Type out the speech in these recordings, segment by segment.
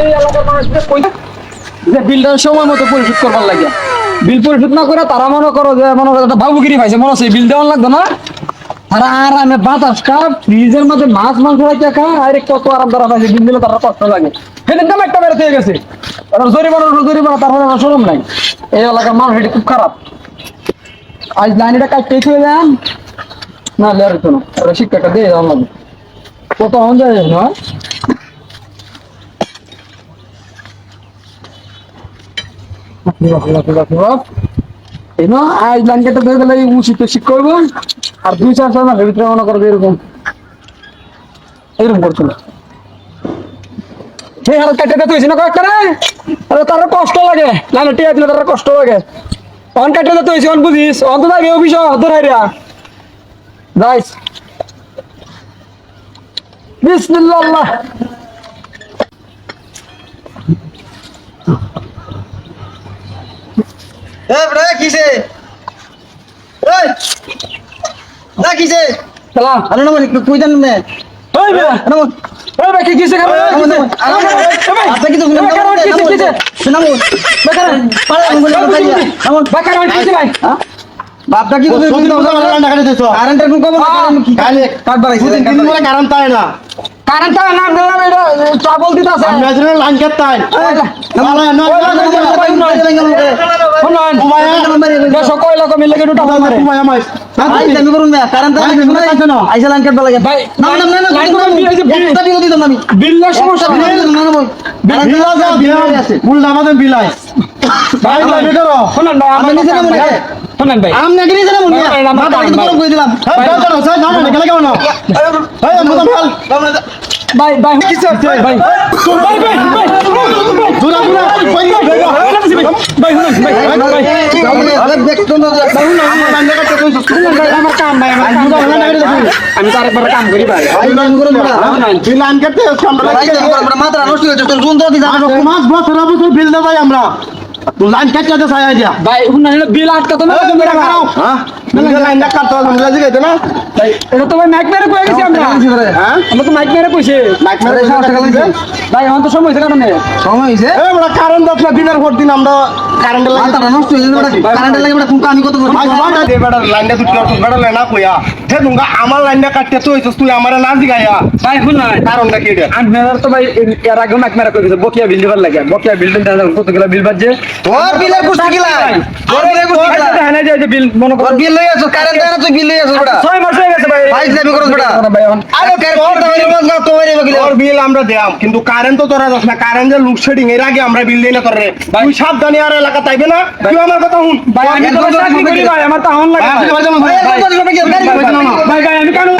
এই এলাকার মানুষদের কইতে যে বিলটা সময় মতো পরিশোধ করবার লাগে, বিল পরিশোধ না করে তারা মনে করো যে মনে করো একটা বাবুগিরি পাইছে, মনে হচ্ছে বিল দেওয়ার লাগতো না। তারা আরামে বাতাস খা, ফ্রিজের মধ্যে মাছ মাংস রাখতে খা, আরে কত আরাম তারা পাইছে, বিল দিলে তারা কষ্ট লাগে। সেদিন দাম একটা বেড়ে হয়ে গেছে, তারা জরিমানা তারপরে আমার শরম নাই। এই এলাকার মানুষ এটা খুব খারাপ। আজ লাইনটা কাটতে হয়ে যান না, লেয়ার হতো না, ওরা শিক্ষাটা দিয়ে যাওয়ার লাগে কত হন যায় না। আজ লাইন কেটে ধরে গেলে উচিত শিখ করবো, আর 2-4 মাসের ভিতরে মনে করবো এরকম এরকম করছিল। সেই হাল কেটে দিতে হয়েছে না কয়েকটা, তার কষ্ট লাগে, লাইনে টিয়া দিলে তার কষ্ট লাগে। অন কেটে দিতে হয়েছে, অন বুঝিস, অন্ত থাকে অফিস ধরাইরা যাইস। বিসমিল্লাহ। কিসে কিসে সালাম আরে না একটু কই দেন না ওই বে ওই বে কি কিসে খাবে আপনি কি তো কিসে শোনাবো বেকার পাড়া বাকার মানে কিসে ভাই বাপটা কি কারেন্টের কোন খবর কি কালে কাট বাড়াইছে দিন বলে কারেন্ট তাই না কারেন্ট তা না দিলাম, এটা ট্রাবল দিতে আছে ন্যাচারাল লাইন কাট তাই সকল লোক মিলে গেটু টাকা মারে ভাই আমি করুন না কারেন্ট তাই না আইসা লাইন কাট লাগে ভাই না না না লাইন করে বিল আছে, একটা বিল দিতাম আমি বিলের সমস্যা না না বল বিল আছে ফুল দামাতে বিলাই ভাই আমি করো শুনুন ভাই আপনি নিজে না মনে শুনুন ভাই আম না কিনে জানা মনে মাথা কিন্তু গরম করে দিলাম এই দাও দাও স্যার না না গেলে কেমন এই মুদম ভাল ভাই ভাই কিসে আছে ভাই ভাই দুরা দুরা ভাই শুনুন ভাই আরে দেখতো না আমার কাম ভাই আমার কাম আমি তো আরেকবার কাম করি ভাই লাইন করুন না বিল আন করতে আমরা ভাই মাথা নষ্ট হয়ে যাচ্ছে তোর জুন তো দিদা মাস বছর বছর বিল দাও ভাই আমরা তুই লাইন কাটতে দে সায়া দিয়া ভাই শুনুন বিল আটকা তো না মেরা খাও হ্যাঁ লাইন না কাটতে আমরা লাগি গেছে না ভাই এটা তো ভাই মাইক মেরে কই গেছি আমরা হ্যাঁ আমরা তো মাইক মেরে কইছে লাইক মেরে ভাই এখন তো সময় হইছে কারণে সময় হইছে এই বড় কারেন্ট দছলা দিনের পর দিন আমরা কারেন্টের লাগি মাথা নষ্ট হয়ে যাচ্ছে কারেন্টের লাগে কোন কামি কত ভাই বাটা দে বেটা লাইনটা তুই তোর বেটা লাইনা কইয়া হে তুঙ্গা আমার লাইনটা কাটতে তো হইছস তুই আমারে না দিগাইয়া ভাই শুনুন কারণটা কি রে আপনারা তো ভাই এর আগে মাইক মেরে কই গেছে বকিয়া বিল দিবার লাগে, বকিয়া বিল দিন কতগুলো বিল বাজে তোর বিলের কুস্তি গিলা তোর বিলের কুস্তি গিলা হ্যাঁ যে বিল মনে তোর করো বিল লই আছো কারেন্ট দেয় না তুই বিল লই আছো বড়া 6 মাস হয়ে গেছে ভাই ভাই যাবি করছ বড়া ভাই এখন আরে কারেন্ট দাও রোজ না তো এর বগিলা তোর বিল আমরা দেয়াম কিন্তু কারেন্ট তো তোরা দছ না কারেন্ট যে লোডশেডিং এর আগে আমরা বিল দেই না তোর রে তুই সাবধানে আর এলাকা তাইবে না তুই আমার কথা শুন ভাই আমি তো চাকরি করি ভাই আমার তো হন লাগে ভাই ভাই আমি কারণ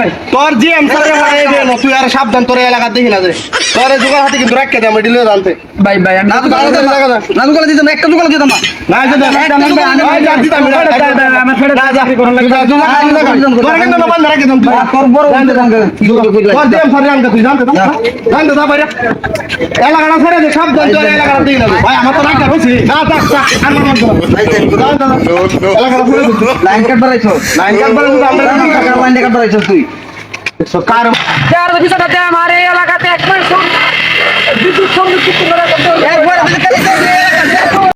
ভাই তোর জি এম স্যার মারাই দে না তুই আর সাবধান তোর এলাকা দেখি না যে তোর জোগাড় হাতে কিন্তু রাখকে দে আমরা ডিলে জানতে ভাই ভাই আমি না তো না তো দিতাম একটা দোকান দিতাম না না যে আমার ফেড়ে চাকরি করার লাগে তোর কিন্তু না বন্ধ রাখে তুমি তোর বড় তোর জি এম স্যার জানতে তুই জানতে জানতে যা বাইরে এলাকাটা ছেড়ে দে সাবধান তোর এলাকাটা দেখি না ভাই আমার তো রাখতে হইছে না থাক আর না এলাকাটা ছেড়ে দে লাইন কাট বাড়াইছো লাইন কাট বাড়াইছো আমরা লাইন কাট বাড়াইছো তুই সরকার চার বিষয়টাতে আমার এই এলাকাতে একবার বিদ্যুৎ সংযোগ করতে